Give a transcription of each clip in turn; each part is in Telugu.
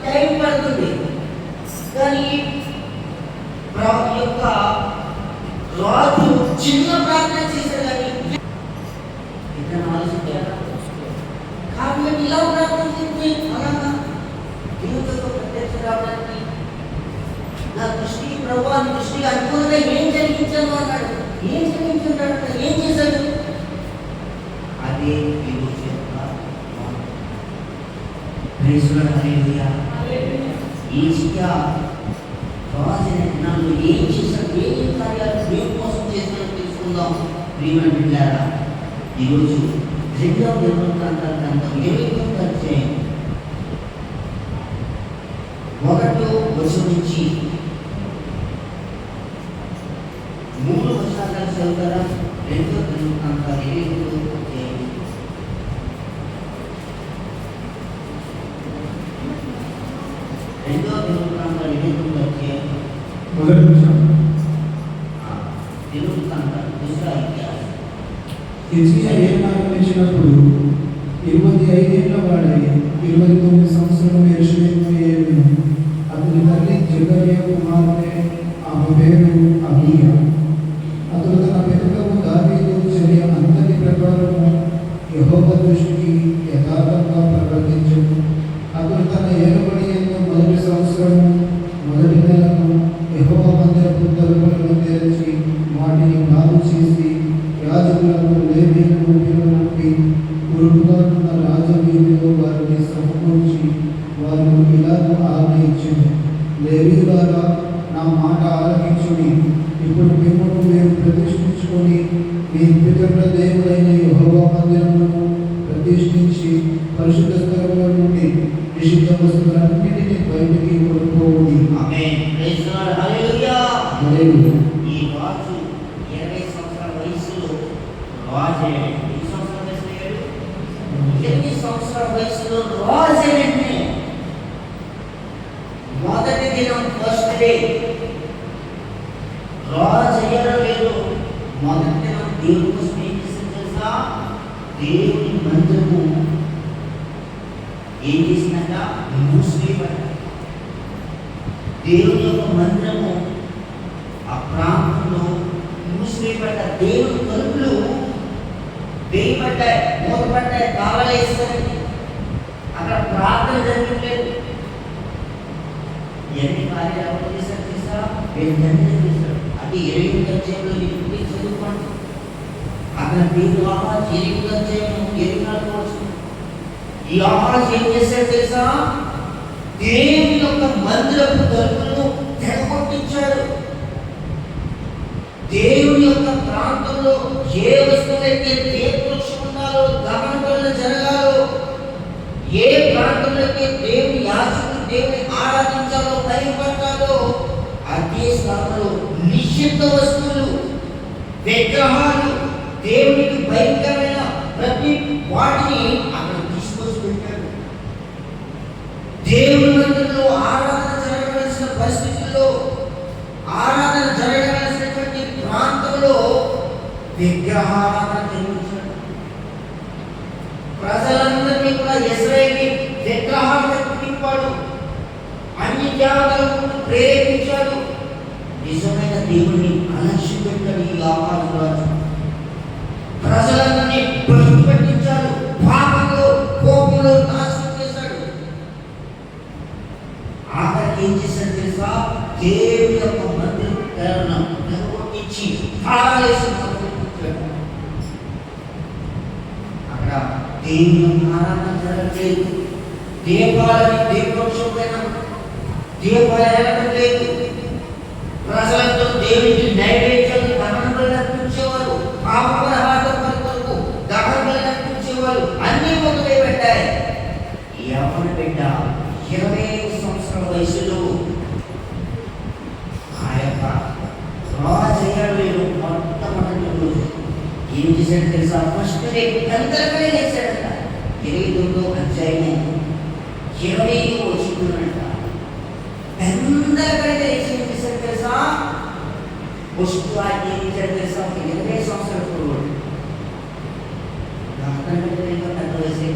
టైం పడుతుంది. కానీ యొక్క రాజు చిన్న ప్రార్థన చేశారు. కానీ ఇతను ఆలోచించారా? కాబట్టి ఇలా ప్రార్థన చేస్తే అలాగా దేవుడితో ప్రత్యక్ష రావడానికి నా దృష్టి ప్రభువా నీ దృష్టి అనుకూలంగా ఏం జరిగించాను అన్నాడు. ఏం జరిగించాడు? ఏం చేశాడు? అదే ఈరోజు ఈజిప్యా ప్రవాసన దినాల్లో ఏం చేశాడు, ఏ కార్యాలు దేవుని కోసం చేసినాడో తెలుసుకుందాం. ప్రియమైన బిడ్డలారా, ఈరోజు 2వ దినవృత్తాంతాల గ్రంథం 21వ అధ్యాయం 1వ వచనం నుంచి 3 వచనాలు చదువుతారా? 2వ దినవృత్తాంతాలు 21వ అధ్యాయం 2వ దినవృత్తాంతాలు 21వ అధ్యాయం మొదటి వచనం. దినవృత్తాంతాలు దుష్ట ఇతిహాసం. హిజ్కియా ఏలినప్పుడు 25 ఏళ్ల వాడై 29 సంవత్సరాలు యెరూషలేములో ఏలిన. అతని తల్లి జకర్యా కుమార్తె, ఆమె పేరు అబీయా. అతడు తన పితృవు దావీదు చర్య అంతటి ప్రకారము యెహోవా దృష్టికి యథార్థంగా ప్రవర్తించెను. అతడు తన ఏలుబడి యందు మొదటి సంవత్సరము మొదటి నెలను యెహోవా మందిరపు తలుపులను తెరచి వాటిని బాగు చేసి యాజకులను లేవీయులను పిలువనంపి తూర్పుగానున్న రాజవీధిలో వారిని సమకూర్చి వారు ఇలాగ ఆజ్ఞయించెను. లేవీయులారా, నా మాట ఆలకించుడి. ఇప్పుడు మిమ్మల్ని మీరు ప్రతిష్ఠించుకొని మీ పితరుల దేవుడైన యెహోవా మందిరమును ప్రతిష్ఠించి పరిశుద్ధ స్థలంలో నుండి నిషిద్ధ వస్తువులన్నిటినీ బయటికి కొనుక్కోండి. Amen. Praise the lord. Hallelujah. Hallelujah. ఈ రాజు 20 సంవత్సరాల వయసులో రాజు ఎన్ని సంవత్సరాల వయసులో అయ్యాడు? 20 సంవత్సరాల వయసులో రాజు అయ్యాడు. మొదటి దినం ఫస్ట్ డే రాజు అయ్యాడో లేదో మొదటి దినం దేవుని కోసం ఏం చేసింది తెలుసా? దేవుని మందిరము ఏం చేసిందంట? మూసివేయబడ్డ. దేవుని యొక్క మందిరము ఆ ప్రాంతంలో మూసివేయబడ్డ. దేవుని తలుపులు వేయబడ్డాయి, మూతపడ్డాయి, తాళాలు వేస్తారండి. అక్కడ ప్రార్థన జరగట్లేదు. ఎన్ని కార్యాలు ఎవరు చేశారు తెలుసా? వీళ్ళందరూ చేశారు. అది 20వ అధ్యాయంలో మీరు చదువుకోండి. అక్కడ దేవుడు ఆహాజ్ 8వ అధ్యాయం 24వ వచనం. ఈ ఆహాజ్ ఏం చేశాడు తెలుసా? దేవుని యొక్క మందిరపు తలుపులను తెగగొట్టించాడు. దేవుని యొక్క ప్రాంతంలో ఏ వస్తువులైతే దేవవృక్షం ఉండాలో, దహన బలులు జరగాలో, ఏ ప్రాంతంలో అయితే దేవుని యాజకులు దేవుని ఆరాధించాలో, భయపడాలో, అదే స్థానంలో నిషిద్ధ వస్తువులు, విగ్రహాలు, దేవునికి భయంకరమైన ప్రతి వాటిని అక్కడ తీసుకొచ్చి పెట్టాడు. దేవుని మందిరంలో ఆరాధన జరగవలసిన పరిస్థితుల్లో, ఆరాధన జరగవలసినటువంటి ప్రాంతంలో విగ్రహారాధన జరిగించాడు. ప్రజలందరినీ కూడా ఇశ్రాయేలు విగ్రహాలకు తిప్పాడు. అన్ని దేవతలకు ప్రేరేపించాడు. నిజమైన దేవుణ్ణి అలక్ష్యం పెట్టాడు ఈ ఆహాజు రాజు. ప్రజలందరినీ భ్రష్టు పట్టించాడు. పాపంలో, కోపంలో నాశనం చేశాడు. ఆఖరికి ఏం చేశాడు తెలుసా? దేవుని యొక్క మందిరం తెరవొట్టించి తాళాలేసి మొదలుపెట్టాడు. అక్కడ దేవుని ఆరాధన జరగలేదు. దీపాలని దీపవృక్షం పైన దీపాలు ఎలగట్లేదు. ప్రజలతో దేవునికి నైవేద్యాలు దహన బలులు అర్పించేవారు. పాప పరిహారం కొరకు దహన బలులు అర్పించేవారు. అన్నీ మొదలుపెట్టాయి. ఎవరు బిడ్డ 20 సంవత్సరాల వయసులో ఆ యొక్క రాజు అయ్యాడు. మొట్టమొదటి రోజు ఏం చేశాడు తెలుసా? ఫస్ట్ డే గందరగోళం చేశాడంట. 29వ అధ్యాయము 20వ వచనమంట. గందరగోళం చేసి ఏం చేశాడు తెలుసా? ఫస్ట్ ఏం చేశాడు తెలుసా? 20 సంవత్సరాల పూర్వం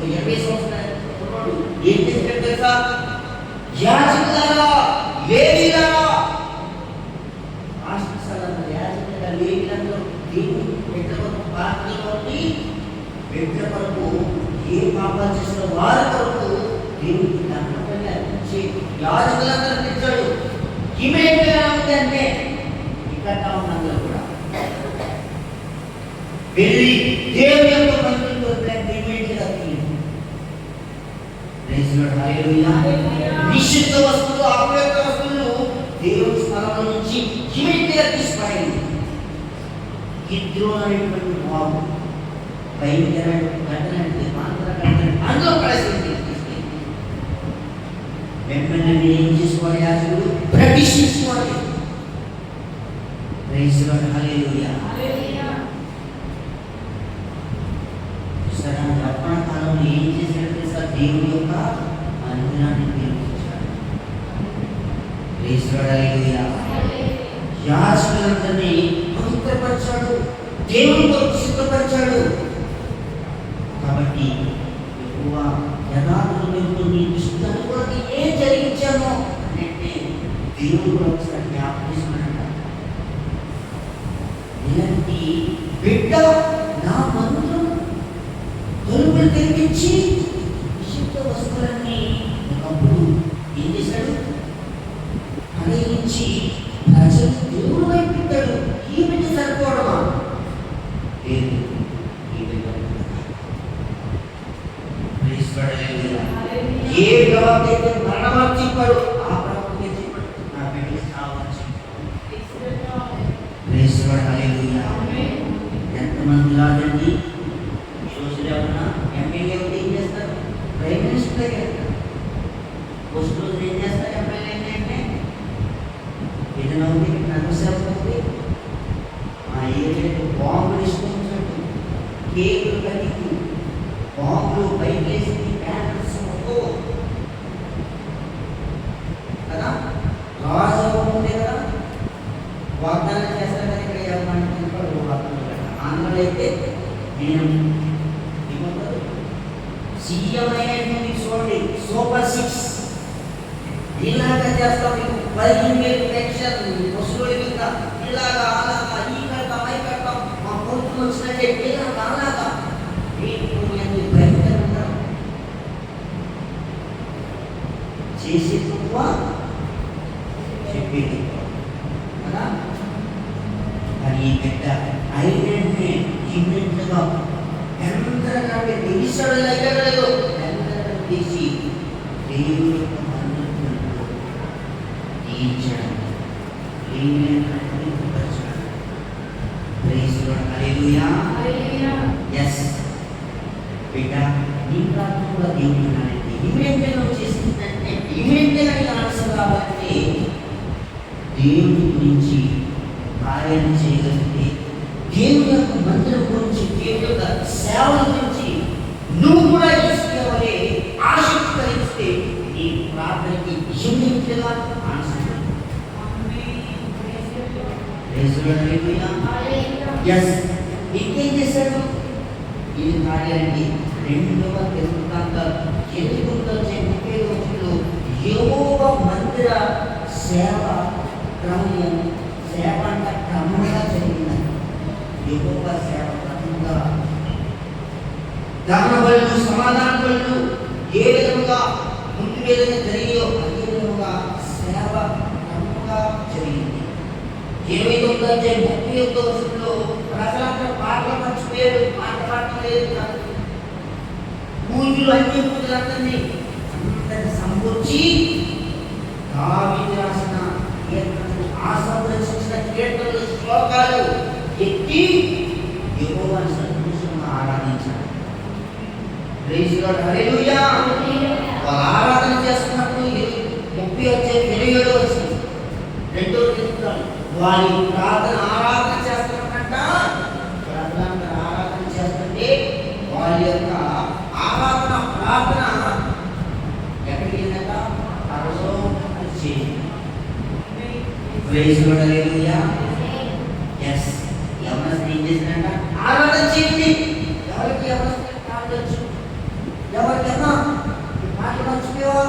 20 సంవత్సరాల పూర్వం ఏం చేశాడు తెలుసా? యాజకులారా, లేవీయులారా, పాస్టర్స్ యాజకుల లేవీయులందరూ దేవుని బిడ్డ కొరకు పాత్రలోని బిడ్డ కొరకు ఏ పాపాలు చేసిన వారి కొరకు దేవునికి దండపల్లి యాజకులందరూ తెచ్చాడు. ఇమీడియట్గా ఉందంటే ఇక్కడ ఉన్నందులో కూడా వెళ్ళి దేవుని యొక్క మందిరంలో ఇమీడియట్గా తీయండి. నిషిద్ధ వస్తువులు, అపవిత్ర వస్తువులు దేవుని స్థలంలో నుంచి ఇమీడియట్గా తీసుకుపోయింది. ఇద్దరు అనేటువంటి బాబు భయంకరమైన ఘటన అందులో పడేసింది. వెంటనే ఏం చేసుకోవాలి? యాజకుడు ప్రతిష్ఠించుకోవాలి. ప్రైజ్ ది లార్డ్, హల్లెలూయా. సరే, అప్పటి కాలంలో ఏం చేశాడు తెలుసా? దేవుని యొక్క మందిరాన్ని నిర్మించాడు. ప్రైజ్ ది లార్డ్, హల్లెలూయా. యాజకులందరినీ పవిత్రపరిచాడు, దేవుని కొరకు సిద్ధపరిచాడు. కాబట్టి ఎక్కువ యథార్థులు నీ దృష్టిని కొరకు ఏం జరిగించామో అంటే దేవుడు ఒకసారి జ్ఞాపకం చేసుకున్నాడు. ఇలాంటి బిడ్డ నా మందిరం తలుపులు తెరిపించి విశుద్ధ వస్తువులన్నీ ఒకప్పుడు ఏం చేశాడు? కలిగించి ప్రజలు దేవుడు వైపు పెట్టాడు. ఈ బిడ్డ సరిపోవడమా? లేదు, ఈ బిడ్డ ఏ ప్రవక్త మరణమని చెప్పాడు, ఆ ప్రవక్తే చెప్పాడు నా బిడ్డ సావని చెప్పాడు. ఎంతమంది రాదండి ఈ రోజులో ఏమన్నా ఎమ్మెల్యే ఏం చేస్తారు? ప్రైమ్ మినిస్టర్ దగ్గర పోస్ట్ రోజు ఏం చేస్తారు? ఎమ్మెల్యే ఏంటంటే ఏదైనా ఉంది, నగరసేవకు ఉంది, మా ఏరియాలో బాంబులు ఇష్టం, కేకులు కలిగి బాంబులు పైకేసి బ్యానర్స్ కదా, రాజు ఉండే కదా, వాగ్దానం చేస్తారు కదా. ఇక్కడ ఆంధ్రలో అయితే నేను ఏమంటారు, సీఎం అయినటువంటి చూడండి, సూపర్ 6 ఇలాగా చేస్తాం, మీకు 15,000 పెన్షన్ వసూలు కింద, ఇలాగా అలాగా ఈ కడతాం అయి కడతాం, మా ప్రభుత్వం వచ్చినట్టే ఇలాగా అలాగా చేసేది తక్కువ, చెప్పేది కదా. కానీ ఈ బిడ్డ అయినంటే ఇమ్మీడియట్గా ఎంతగా నిమిషాలు అయ్యలేదు ఎంతగా తీసి దేవుని యొక్క మందిరంలో తీర్చడం, బిడ్డ నీ ప్రార్థన కూడా దేవుని అనండి. ఇమ్మీడియట్గా నువ్వు చేసిందంటే ఇమ్మీడియట్గా నీకు ఆన్సర్ కావాలంటే దేవుని గురించి కార్యం చేయగలిగితే, దేవుని యొక్క మందిరం గురించి, దేవుని యొక్క సేవల గురించి నువ్వు కూడా చేసుకోవాలి. ఆసక్తి కలిగిస్తే నీ ప్రార్థనకి ఇమ్మీడియట్గా ఆన్సర్. ఇంకేం చేశాడు? ఇది కార్యానికి 2వ దినవృత్తాంతం 8:30 యెహోవా మందిర సేవ క్రమము, సేవ అంట క్రమంగా జరిగింది. యెహోవా సేవ క్రమంగా దహన బలులు, సమాధాన బలులు ఏ విధంగా ముందు విధంగా జరిగాయో అదే విధంగా సేవ క్రమంగా జరిగింది. 29:31 ప్రజలంతా పాటలు మర్చిపోయారు, పాట పాడలేదు. పూజలు అన్ని పూజలందరినీ సంపూర్చి దావీదు రాసిన కీర్తనలు, ఆసాపు రచించిన కీర్తనలు, శ్లోకాలు ఎత్తి యెహోవాను సంతోషంగా ఆరాధించారు. ప్రైజ్ ది లార్డ్, హల్లెలూయా. వాళ్ళు ఆరాధన చేస్తున్నప్పుడు 30:27 వచ్చింది. 2వ దినవృత్తాంతం వారి ప్రార్థన ఆరాధన చేస్తున్నట్ట, ప్రజలందరూ ఆరాధన చేస్తుంటే వారి యొక్క ఆరాధన ప్రార్థన ఎక్కడికి వెళ్ళాక praise the lord, hallelujah. yes యవనస్తులు ఏం చేసినట్ట? ఆరాధన చేయండి. ఎవరికి యవనస్తులు కావచ్చు, ఎవరికైనా పాటలు మర్చిపోయావా?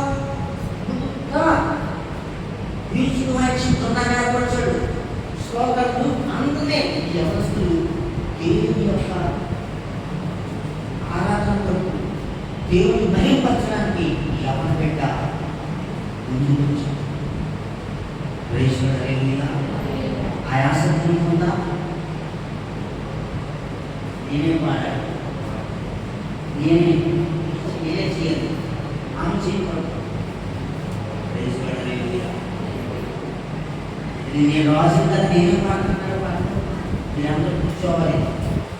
ఆయన చిత్తాన్ని ఏర్పరచాడు. శ్లోకాలు అందునే యవనస్తులు దేవుని యొక్క ఆరాధన కొరకు, దేవుని మహిమపరచడానికి యవన బిడ్డ ముందుకు వచ్చాడు. ఆయాసక్తి ఉందా? నేనే పాడాడు, నేనే చేయాలి, ఆమె చేయకూడదు. నేను రాసిన నేనే పాడుతున్నాడు పాడు, మీరందరూ కూర్చోవాలి.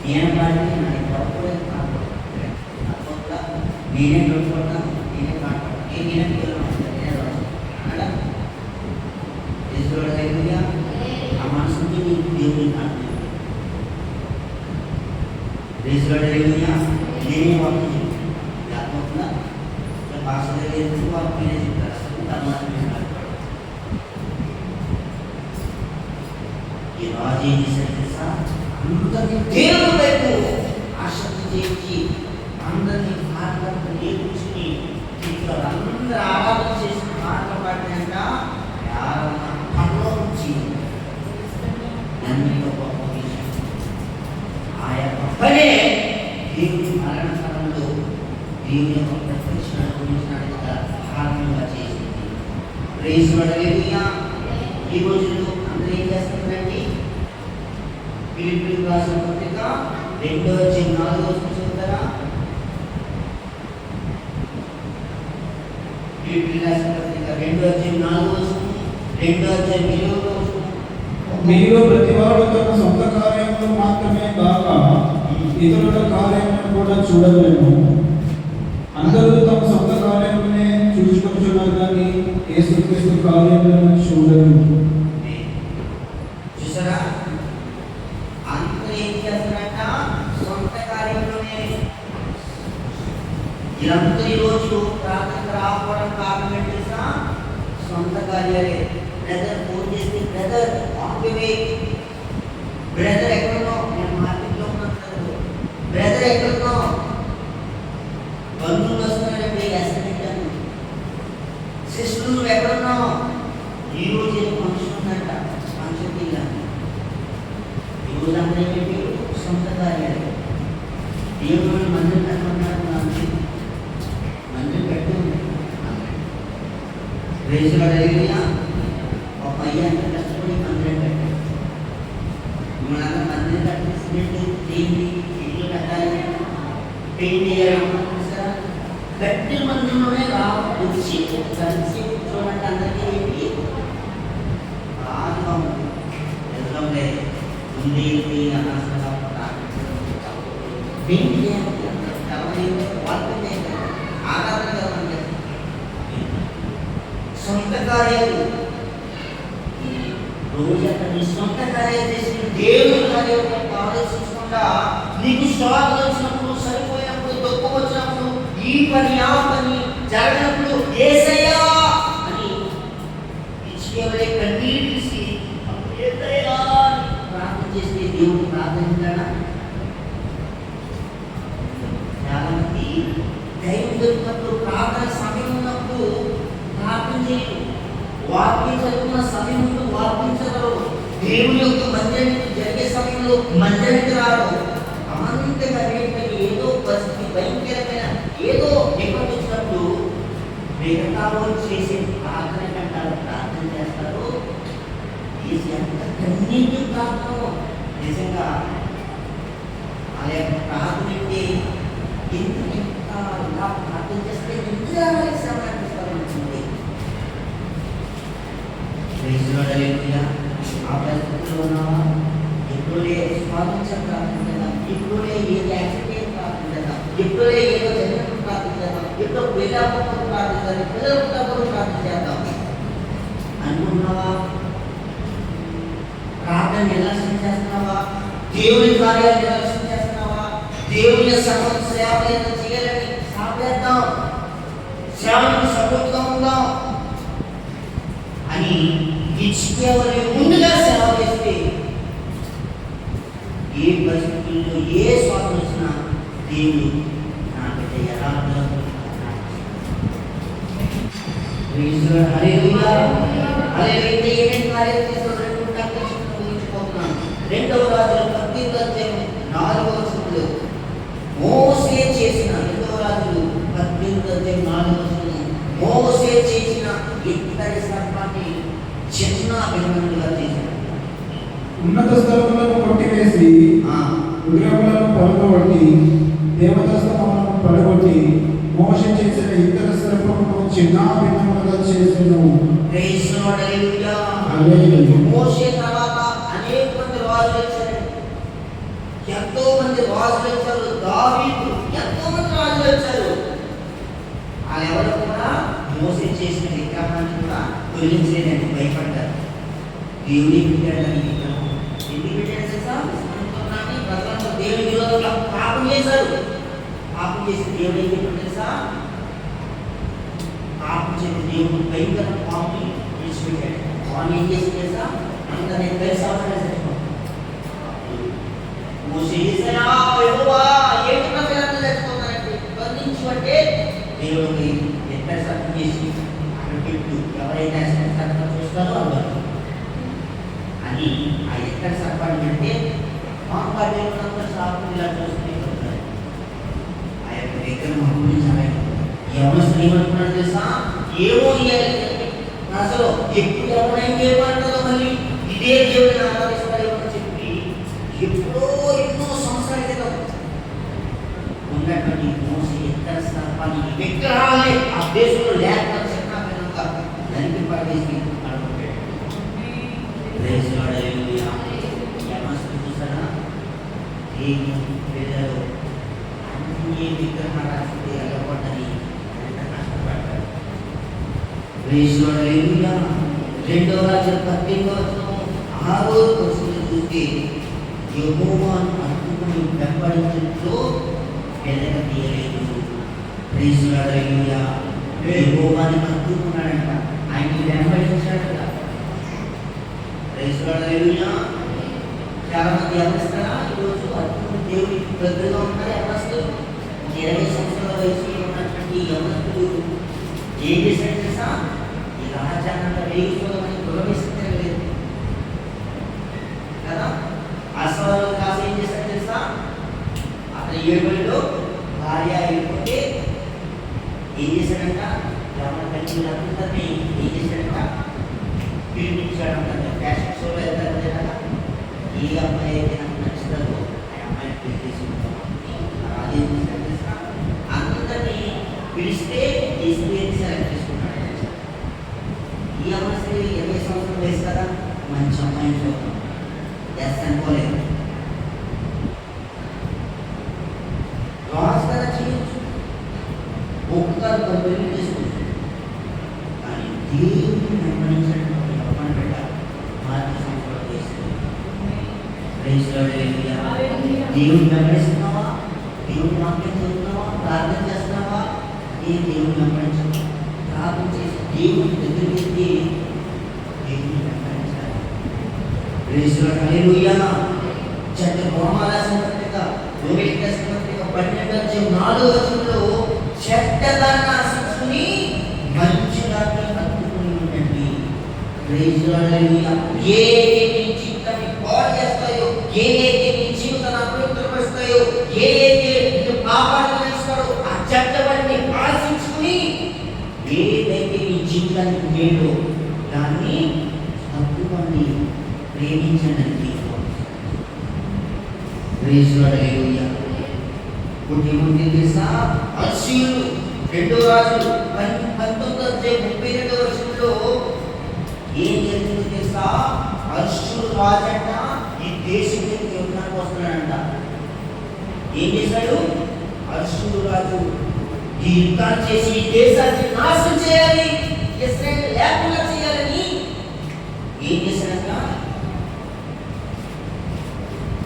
నేను పాడితే నాకు తప్పలేదు పాడకూడదు, నేనే పెట్టుకుంటా, నేనే పాడకూడదు, నేనే పిల్లలు నేనే రాసు అలా దేవుడిగా ఆ మనసుకి నీకు దేవుని పాడుతుంది. రేసుగా నేనే వాక్యం చెప్తాను, లేకపోతే భాషలో లేదు వాక్యం నేనే చెప్తారు. తర్వాత ఈ రాజు ఏం చేశారు తెలుసా? అందరినీ దేవుని వైపు ఆసక్తి చేయించి అందరినీ ఆటలకు నేర్చుకుని ఇక్కడ అందరూ ఆరాధన చేసిన పాటలు పాడినాక పనిలో నుంచి ఎంతో గొప్ప విషయం. ఆ యొక్క పనే దేవుని మరణకాలంలో దేవుని యొక్క ప్రత్యక్షణ గురించినట్టుగా కారణంగా చేసింది. ప్రేసుడలేదుగా ఈ రోజుల్లో అందరూ ఏం చేస్తున్నారండి? ఫిలిప్పీయులకు రాసిన పత్రిక 2:4 చదువుతారా? ఫిలిప్పీయులకు రాసిన పత్రిక 2:4 మీలో ప్రతివాడు తన సొంత కార్యములు మాత్రమే కాక ఇతరుల కార్యములను కూడా చూడలేము. అందరూ తమ సొంత కార్యములనే చూసుకొచ్చున్నారు, కానీ యేసుక్రీస్తు కార్యములను చూడరు. చూసారా? అందరూ ఏం చేస్తారంట? సొంత కార్యములనే. ఇదంతా ఈరోజు ప్రార్థన రాకపోవడం కారణం ఏంటి? సొంత కార్యాలే. బ్రదర్ ఫోన్ చేసి, brother on the way, brother ఎక్కడున్నా, నేను మార్కెట్లో ఉన్నాను, బ్రదర్ ఎక్కడున్నా, బంధువులు వస్తున్నారండి, ఎస్ఎంఎస్ సిస్టర్ నువ్వు ఎక్కడున్నావు, ఈరోజు ఏదో ఫంక్షన్ ఉందంట, ఫంక్షన్ తీయాలి. ఈరోజు అందరూ ఏంటి? సొంత కార్యాలే. దేవుడు మందిరం కట్టుకున్నాడు, మందిరం పెట్టు రేసుగా ఒక అయ్యాన్ని కష్టపడి మందిరం కట్టాడు. మిమ్మల్ని మందిరం కట్టించినట్టు దేన్ని ఇల్లు కట్టాలి, పెయింట్ చేయాలి. కట్టిన మందిరంలోనే వచ్చి కలిసి కూర్చోమంటే అందరికీ ఏంటి బాగా ఉంది. ఎందుకంటే ఉంది అనవసరంగా పెయింట్ చేయాలి, వాళ్ళు చేయాలి, ఆరాధన కావాలి. సొంత కార్యాలు రోజు అక్కడ నీ సొంత కార్యాలు చేసి దేవుని కార్యాలు ఆలోచించకుండా నీకు స్వాగతం వచ్చినప్పుడు, సరిపోయినప్పుడు, తక్కువ వచ్చినప్పుడు, ఈ పని ఆ పని జరగనప్పుడు యేసయ్యా అని ఇచ్చేవలే కన్నీరు తీసి యేసయ్యా ప్రార్థన చేస్తే దేవుడు ప్రార్థించాడా? చాలా మంది దైవం దొరికినప్పుడు, ప్రార్థన సమయం ఉన్నప్పుడు ప్రార్థన చేయరు. వాక్యం చదువుకున్న సమయంలో వాక్యించగలరు. దేవుని యొక్క మందిరానికి జరిగే సమయంలో మందిరానికి రారు. అమంతగా ఏదో పరిస్థితి భయంకరమైన ఏదో ఇబ్బంది వచ్చినప్పుడు మిగతా చేసే ప్రార్థన కంటారు, ప్రార్థన చేస్తారు. ఎంత కన్నీటి ప్రార్థన! నిజంగా ఆ యొక్క ప్రార్థన అంటే ఎందుకు ఇలా ప్రార్థన చేస్తే ఎంత శ్రమ అనిపిస్తుంది. ఆ పరిస్థితుల్లో ఉన్నావా? ఎప్పుడే స్వాతంత్రం ప్రార్థించదా, ఎప్పుడే ఏది యాక్సిడెంట్ ప్రార్థించదా, ఎప్పుడే ఏదో జరిగినప్పుడు ప్రార్థించదా, ఎప్పుడో పిల్లలు ప్రార్థించాలి, పిల్లలు పుట్టినప్పుడు ప్రార్థించేద్దాం అనుకున్నావా? ప్రార్థన నిర్లక్ష్యం చేస్తున్నావా? దేవుని కార్యాలు నిర్లక్ష్యం చేస్తున్నావా? దేవుని సేవ చేయాలని సాధ్యద్దాం, సేవలకు సపోర్ట్గా ఉందాం అని ఇచ్చేవారి ముందుగా సేవ చేస్తే ఏ పరిస్థితుల్లో ఏ స్వాతం వచ్చినా దేవుడు నా బిడ్డ యథార్థంగా ప్రైజ్ లార్డ్. హల్లెలూయా. హల్లెలూయా. ఏమేం కార్యాలు చేస్తాడు? రెండు టక్కన ఊహించుకుంటున్నాను. 2వ రాజుల 18వ అధ్యాయం 4వ వచనంలో మోసే చేసిన 2వ రాజులు 18వ అధ్యాయం 4వ వచనం మోసే చేసిన ఇత్తడి సర్పాన్ని చిన్న భిన్నములుగా చేశాడు. ఉన్నత స్థలములను కొట్టివేసి ఆ విగ్రహములను పలగొట్టి దేవతా స్తంభములను పడగొట్టి మోసే చేసిన ఇతర సర్పమును చిన్న భిన్నములుగా చేసెను. Praise lord. హల్లెలూయా. హల్లెలూయా. మోసే తర్వాత అనేక మంది రాజులు వచ్చారు. ఎంతో మంది రాజులు వచ్చారు. దావీదు ఎంతో మంది రాజులు వచ్చారు. వాళ్ళెవరు కూడా మోసే చేసిన విగ్రహాన్ని కూడా తొలగించలేదని భయపడ్డారు. దేవుని పెట్టాడని విగ్రహం ఎందుకు పెట్టాడు తెలుసా? అనుకున్నాన్ని ప్రజలంతా దేవుని విరోధంగా పాపం చేశారు. పాపం చేసి దేవుడు ఏం చెప్పాడు తెలుసా? పాపం చేసి దేవుడు భయంకర పాపని విడిచిపెట్టాడు. పాపం ఏం చేసి తెలుసా? అంత నేను కలిసి అవసరం మోసే యేసయ్యా యెహోవా ఏంటి ప్రజలంతా చచ్చిపోతారంటే బంధించబట్టే దేవుడికి ఎక్కడ సత్యం చేసి అక్కడ పెట్టు, ఎవరైతే సత్యం చూస్తారో అవ్వరు అని ఆ ఎక్కడ సర్పాన్ని పెడితే మాంగా దేవునంతా శాపం ఇలా చూస్తూనే ఉంటారు. ఆ యొక్క విగ్రహం అభివృద్ధి ఎవరు ఏమంటున్నాడు తెలుసా? ఏమో ఇయ్యాలి అసలు ఎప్పుడు ఎవరైనా ఏమంటారో మళ్ళీ ఇదే దేవుడిని ఆరాధిస్తారేమో చెప్పి ఎప్పుడో ఎన్నో సంవత్సరాల క్రితం ఉన్నటువంటి మోసే ఎక్కడ సర్పాన్ని విగ్రహాలే ఆ దేశంలో లేక చిన్న భిన్నంగా నరికి పడేసి అడుగుతాడు. Praise lord. హల్లెలూయా. యమస్సు చూసారా? ఈ ప్రజలు అన్ని విగ్రహారాధిస్తే ఎగబడ్డని ఎంత కష్టపడ్డారు. Praise lord. హల్లెలూయా. 2వ రాజుల 18వ వచనం 6వ వచనం చూస్తే యెహోవాను హత్తుకుని వెంబడించుటలో వెనక తీయలేదు. Praise lord. హల్లెలూయా. యెహోవాను హత్తుకున్నాడంట, ఆయన్ని వెంబడించాడట. Praise lord. హల్లెలూయా. చాలా మంది ఎవరిస్తారా ఈరోజు హత్తుకుని దేవుడికి దగ్గరగా ఉంటారు. ఎవరిస్తారు 20 సంవత్సరాల వయసులో ఉన్నటువంటి యవనస్తులు ఏం చేశాడు తెలుసా? ఈ రాజ్యాంగంలో వేయించుకోవాలని గౌరవిస్తలేదు కదా. అసలు కాసు ఏం చేశాడు తెలుసా? అతని 7 భార్య అయిపోతే ఏం చేశాడంట? యవన కన్యలందరినీ ఏం చేశాడంట? పిలిపించాడంట. ఫ్యాషన్ షోలో వెళ్తారు కదా, ఏ అమ్మాయి అయితే నాకు నచ్చుతుందో ఆ అమ్మాయిని పెళ్లి చేసుకుంటాం. అదేం చేశాడు తెలుసా? అందరినీ పిలిస్తే సెలెక్ట్ చేసుకున్నాడు. ఈ అమ్మాయి 20 సంవత్సరాల వయసు కదా, మంచి అమ్మాయిని చూద్దాం ఎస్ అనుకోలేదు. రాజు కదా చేయొచ్చు, ఒక్కరు పెళ్లి చేసుకోవచ్చు. కానీ దేవుడిని వెంబడించినటువంటి అమ్మాయిని పెట్టాలి. 40 సంవత్సరాల వయసు. Praise lord. హల్లెలూయా. దేవుడిని వెంబడిస్తున్నావా? దేవుడి వాక్యం చదువుతున్నావా? ప్రార్థన చేస్తున్నావా? ఏ దేవుడిని వెంబడించాలి. ప్రార్థన చేసి దేవుని దగ్గరికి వెళ్తే దేవుడిని వెంబడించాలి. Praise lord. హల్లెలూయా. చెడ్డ రోమారాసిన పత్రిక 12వ అధ్యాయం 4వ వచనంలో చెడ్డదాన్ని ఆశించుకుని మంచి దాన్ని హత్తుకుని ఉండండి. Praise lord. హల్లెలూయా. ఏదైతే మీ జీవితాన్ని పాడు చేస్తాయో, ఏదైతే మీ జీవితాన్ని అపవిత్రపరుస్తాయో, ఏదైతే మీరు పాపాన్ని చేస్తారో ఆ చెడ్డవాడిని ఆశించుకుని ఏదైతే మీ జీవితానికి మేలో దాన్ని హత్తుకొని ప్రేమించండి. Praise lord. హల్లెలూయా. పుట్టిముందు తెలుసా? అర్షీయులు 2వ రాజులు 19వ అధ్యాయం 32వ వచనంలో ఏం జరిగిందో తెలుసా? అర్షూరు రాజంట ఈ దేశం మీద యుద్ధానికి వస్తున్నాడంట. ఏం చేశాడు? అర్షూరు రాజు ఈ యుద్ధాన్ని చేసి ఈ దేశాన్ని నాశనం చేయాలి, ఇశ్రాయేలు లేకుండా చేయాలని ఏం చేశాడంట?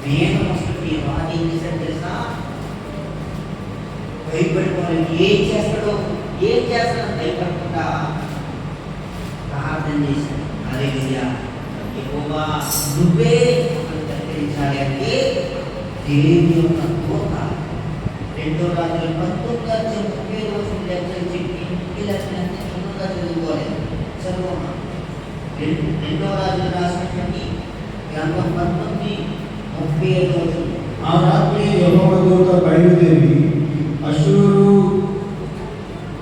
మేఘం వస్తుంది. రాజు ఏం చేశాడు తెలుసా? భయపడిపోవాలి. ఏం చేస్తాడో భయపడకుండా ప్రార్థన చేశాడు. హల్లెలూయా. యెహోవా నువ్వే కనికరించాలి అంటే దేవుని యొక్క దూత 2వ రాజుల 19వ అధ్యాయం 30వ వచనం చెప్పి అంతా చదువుకోలేదు. చదువుకున్నాం. రెండవ రాజులు రాసినటువంటి గ్రంథం 19:35. ఆ రాత్రి యెహోవా దూత బయలుదేరి అష్షూరు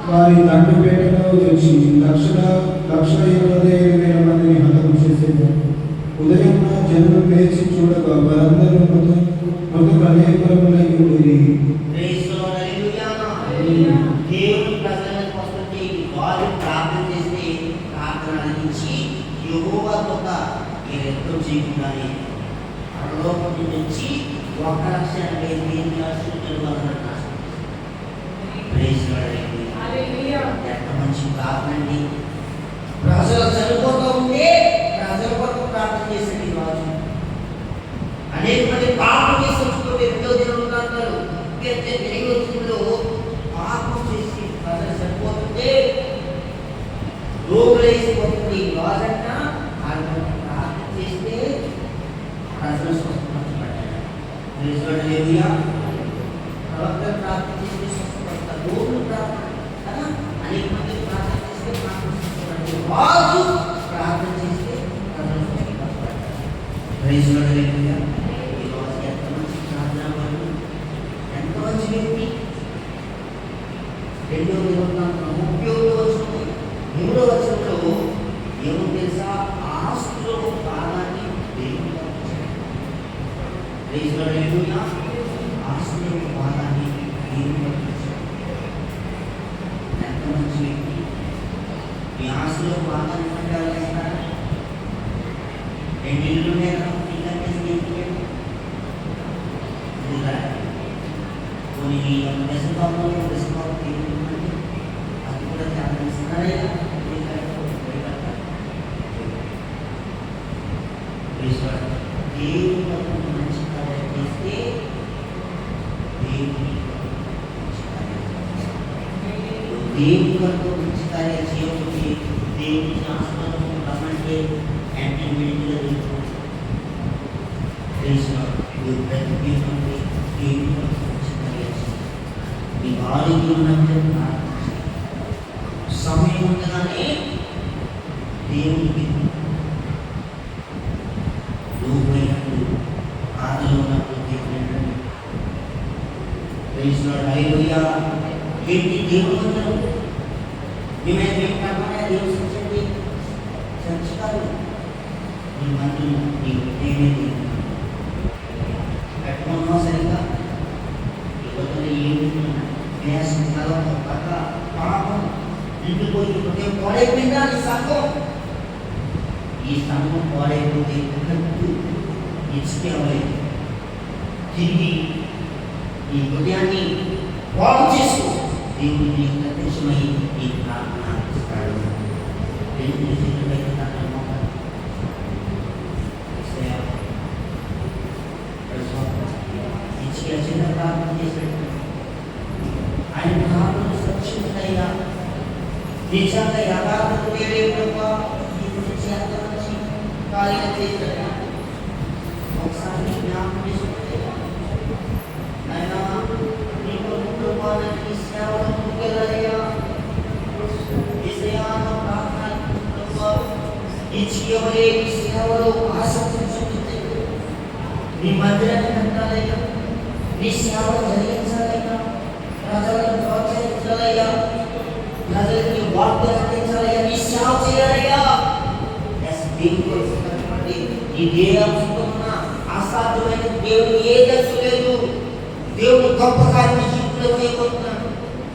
వారి దండుపేటలో వచ్చి 1,25,000 మందిని హతము చేసేది. ఉదయం జనులు లేచి చూడగా వారందరూ మృత అనేకులై ఉండిరి. దేవుడు ప్రజలను వస్తుంటే వారు ప్రార్థన చేస్తే ప్రార్థన నుంచి యెహోవా దూత ఈ యుద్ధం చేయకుండానే పరలోకం నుంచి 1,80,000 అష్షూరుల వాళ్ళని నాశనం చేశాడు. ఎంత మంచి ప్రార్థన అండి. ప్రజలు చనిపోతూ ఉంటే ప్రజల కొరకు ప్రార్థన చేసేది రాజు. అనేక మంది పాపం చేసి వచ్చుకుంటే 2వ దినం అంటారు. తిరిగి వచ్చినప్పుడు పాపం చేసి ప్రజలు చనిపోతుంటే రోగులేసిపోతుంది రాజంట. ఆయన ప్రార్థన చేస్తే ప్రజలు స్వస్థపరచబడ్డారు. ప్రవక్తలు ప్రార్థన చేస్తే స్వస్థపడతారు. రోగులు ప్రార్థన కదా, అనేక మంది ప్రార్థన చేస్తే ప్రార్థన స్వస్థపడతారు. రాజు ప్రార్థన చేస్తే ప్రజలు స్వస్థపరచబడ్డారు. Praise lord. హల్లెలూయా. ఈ రోజు ఎంత మంచి ప్రార్థన వాళ్ళు, ఎంత మంచి వ్యక్తి. 2వ దినవృత్తాంతం 30వ వచనంలో ఏమో తెలుసా? ఆస్తులో భాగాన్ని దేవుడు ఇచ్చాడు. Praise lord. హల్లెలూయా. ఆస్తులో భాగాన్ని దేవుడు ఇచ్చాడు. ఎంత మంచి వ్యక్తి. ఈ ఆస్తులో భాగాన్ని ఎవరు చేస్తారా? 2 ఇళ్ళు ఉన్నాయి కదా, కొన్ని దశభాగంలో అది కూడా ధ్యానం చేస్తున్నారా? దేవుని మంచి కార్యం చేస్తే దేవుని కొరకు మంచి కార్యాలు చేయకపోతే దేవుని ఆస్పదం రమ్మంటే వెంటనే వెంటనే ప్రతి దేవుని కొరకు మంచి కార్యాలు మీ ఆరోగ్యం ఉన్నంటే సమయం ఉండగానే దేవునికి లోపైనప్పుడు ఆటలో ఉన్నప్పుడు దేవుడు హల్లెలూయా. ఏంటి దేవుడు అందరూ మేమైతే కాకుండా దేవుడు సంచండి సంచుతారు. మీ మంత్రులు నేనేది పెట్టుకున్నావు సరిగ్గా ఇవ్వదు. ఏమి వేసం చదవడం పక్క పాపం ఇంటిపోయి పాడైపోయిందా ఈ సంఘం? ఈ సంఘం పాడైపోతే ఇచ్చుకే అవ్వలేదు. తిరిగి ఈ హృదయాన్ని బాగు చేసుకో. దేవుడు నీకు ప్రత్యక్షమై ఈ ప్రార్థన ఇస్తాడు. చిన్న ప్రార్థన చేశాడు. ఆయన ప్రార్థన సత్యమయ్యా, నిజంగా యథార్థత వేరే కార్యం చేశాడు. ఒకసారి జ్ఞాపకం చేసుకుంటే ఆయన నీకు కుటుంబానికి సేవలు ముందుకెళ్ళాలయ్యా. ఇచ్చేవలే ఈ సేవలో ఆసక్తి చూపితే నీ మందిరాన్ని కట్టాలయ్యా, నీ సేవ జరిగించాలయ్యా, ప్రజలను ప్రోత్సహించాలయ్యా, ప్రజలకి వార్తలు అందించాలయ్యా, నీ సేవ చేయాలయ్యా. ఈ దేహంస్తున్న అసాధ్యమైన దేవుడు ఏ దశ లేదు. దేవుడు గొప్ప కార్యం జీవితంలో చేయబోతున్నాడు.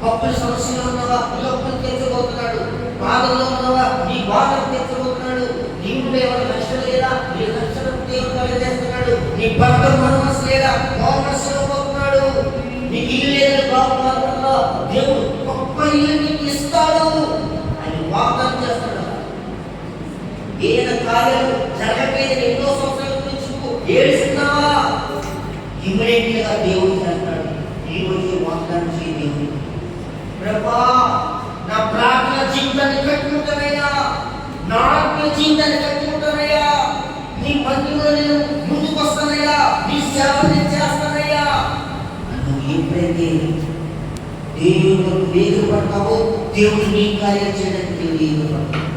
అప్పుల సమస్యలో ఉన్నవా ఈ అప్పులు తెచ్చబోతున్నాడు. బాధల్లో ఉన్నవా నీ బాధలు తెచ్చబోతున్నాడు. నీవులో ఎవరు నష్టం లేదా నీ నష్టం దేవుడు కలిగేస్తున్నాడు. నీ భర్త మనసు లేదా బోనస్ ఇవ్వబోతున్నాడు. నీకు ఇల్లు లేదని బాగుపడుతుందో దేవుడు గొప్ప ఇల్లు నీకు ఇస్తాడు అని వాగ్దానం చేస్తున్నాడు. ఏదైనా కార్యాలు జరగకపోయేది ఎన్నో సంవత్సరాల నుంచి ఏడుస్తున్నావా? ఇమ్మీడియట్గా దేవుడు చేస్తాడు. ఈ రోజు వాగ్దానం చేయ దేవుడు, ప్రభా నా ప్రార్థన జీవితాన్ని కట్టుకుంటానయ్యా, నా ఆత్మ జీవితాన్ని కట్టుకుంటానయ్యా, నీ మందిలో నేను ముందుకు వస్తానయ్యా, నీ సేవ నేను చేస్తానయ్యా. నువ్వు ఎప్పుడైతే దేవుడు వేరు పడతావో దేవుడు నీ కార్యం చేయడానికి దేవుడు ఈగపడతాడు.